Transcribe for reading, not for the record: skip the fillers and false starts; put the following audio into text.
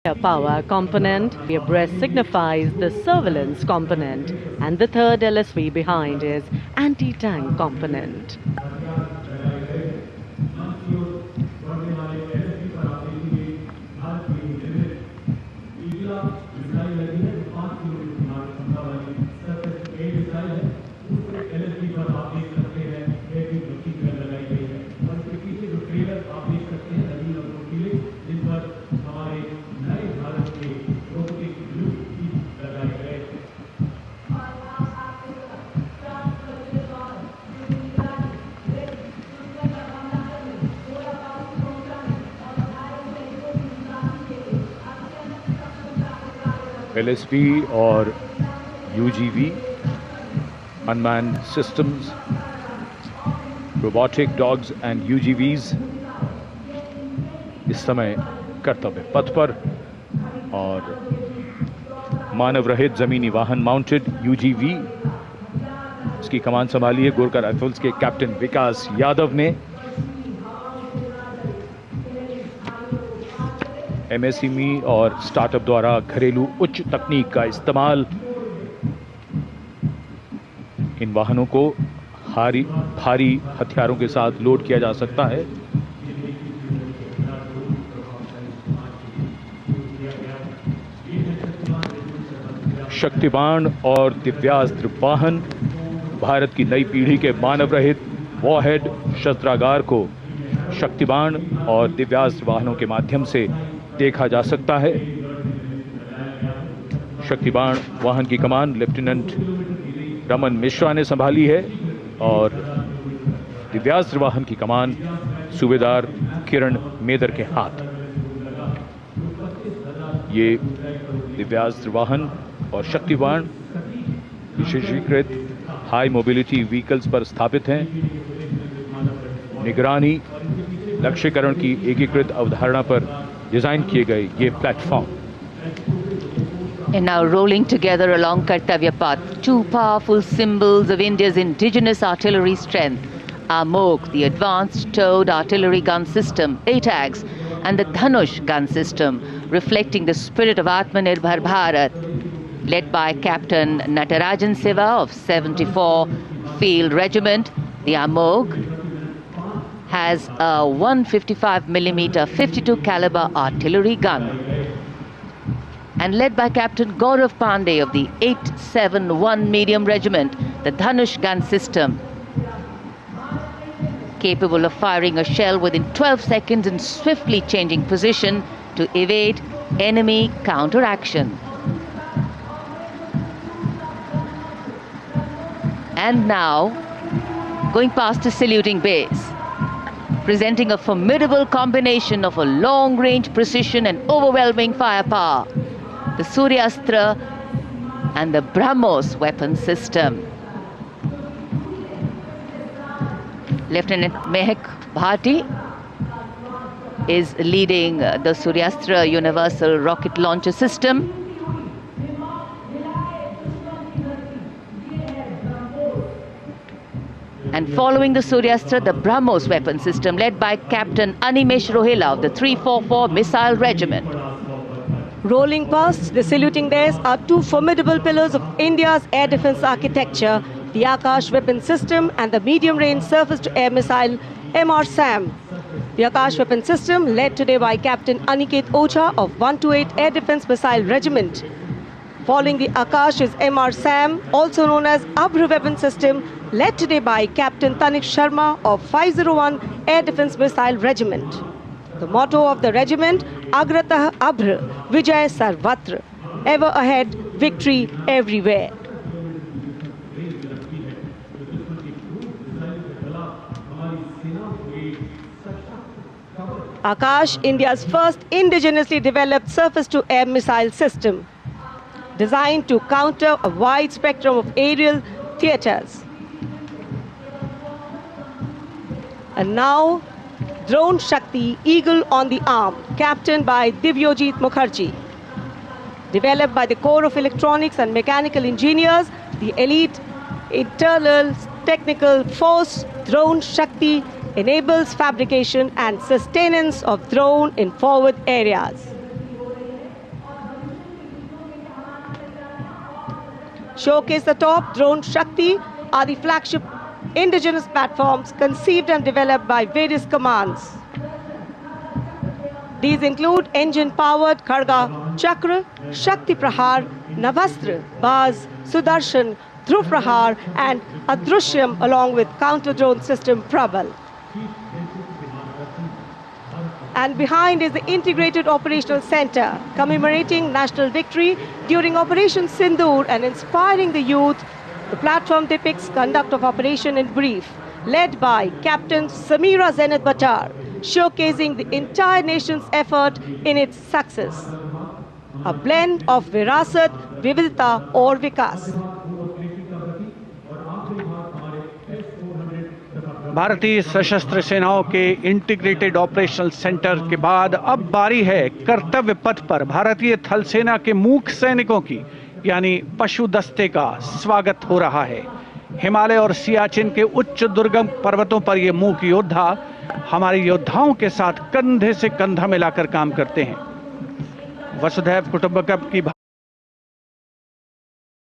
Power component. The abreast signifies the surveillance component, and the third LSV behind is anti-tank component. LSV और UGV, unmanned systems, robotic dogs and UGVs इस समय कर्तव्य पथ पर, और मानव रहित जमीनी वाहन माउंटेड UGV, इसकी कमान संभाली है गोरखा राइफल्स के कैप्टन विकास यादव ने। MSME और स्टार्टअप द्वारा घरेलू उच्च तकनीक का इस्तेमाल इन वाहनों को भारी हथियारों के साथ लोड किया जा सकता है। शक्तिबाण और दिव्यास्त्र वाहन, भारत की नई पीढ़ी के मानव रहित वॉरहेड शस्त्रागार को शक्तिबाण और दिव्यास्त्र वाहनों के माध्यम से देखा जा सकता है। शक्तिबाण वाहन की कमान लेफ्टिनेंट रमन मिश्रा ने संभाली है, और दिव्यास्त्र वाहन की कमान सूबेदार किरण मेदर के हाथ। ये दिव्यास्त्र वाहन और शक्तिबाण विशेषीकृत हाई मोबिलिटी व्हीकल्स पर स्थापित हैं। निगरानी लक्ष्यकरण की एकीकृत अवधारणा पर डिजाइन किए गए ये platform. And now rolling together along Kartavya Path, two powerful symbols of India's indigenous artillery strength, AMOG, the Advanced Towed Artillery Gun System, ATAGS, and the Dhanush gun system, reflecting the spirit of Atmanirbhar Bharat, led by Captain Natarajan Siva of 74 Field Regiment. The AMOG has a 155mm 52 caliber artillery gun, and led by Captain Gaurav Pandey of the 871 Medium Regiment, the Dhanush gun system, capable of firing a shell within 12 seconds and swiftly changing position to evade enemy counteraction. And now, going past the saluting base, presenting a formidable combination of a long-range precision and overwhelming firepower, the Suryastra and the BrahMos weapon system. Lieutenant Mehak Bhati is leading the Suryastra Universal Rocket Launcher System. And following the Suryastra, the BrahMos weapon system, led by Captain Animesh Rohela of the 344 Missile Regiment. Rolling past the saluting days are two formidable pillars of India's air defense architecture, the Akash weapon system and the medium-range surface-to-air missile MRSAM. The Akash weapon system, led today by Captain Aniket Ocha of 128 Air Defense Missile Regiment. Following the Akash is MRSAM, also known as Abhr weapon system, led today by Captain Tanik Sharma of 501 Air Defense Missile Regiment. The motto of the regiment, Agratah Abhr, Vijay Sarvatra, ever ahead, victory everywhere. Akash, India's first indigenously developed surface-to-air missile system, designed to counter a wide spectrum of aerial theaters. And now, Drone Shakti, Eagle on the Arm, captained by Divyojit Mukherjee. Developed by the Corps of Electronics and Mechanical Engineers, the elite internal technical force, Drone Shakti, enables fabrication and sustenance of drone in forward areas. Showcase the Top, Drone Shakti are the flagship indigenous platforms conceived and developed by various commands. These include engine-powered Kharga Chakra, Shakti Prahar, Navastra, Baz, Sudarshan, Dhruv Prahar and Adrushyam along with counter-drone system Prabal. And behind is the Integrated Operational Center, commemorating national victory during Operation Sindoor and inspiring the youth. The platform depicts conduct of operation in brief, led by Captain Samira Zenat Batar, showcasing the entire nation's effort in its success. A blend of Virasat, Vividta और विकास. भारतीय सशस्त्र सेनाओं के integrated operational centre के बाद अब बारी है कर्तव्य पथ पर भारतीय थल सेना के मूक सैनिकों की, यानी पशु दस्ते का स्वागत हो रहा है। हिमालय और सियाचिन के उच्च दुर्गम पर्वतों पर ये मूक योद्धा हमारे योद्धाओं के साथ कंधे से कंधा मिलाकर काम करते हैं। वसुधैव कुटुंबकम की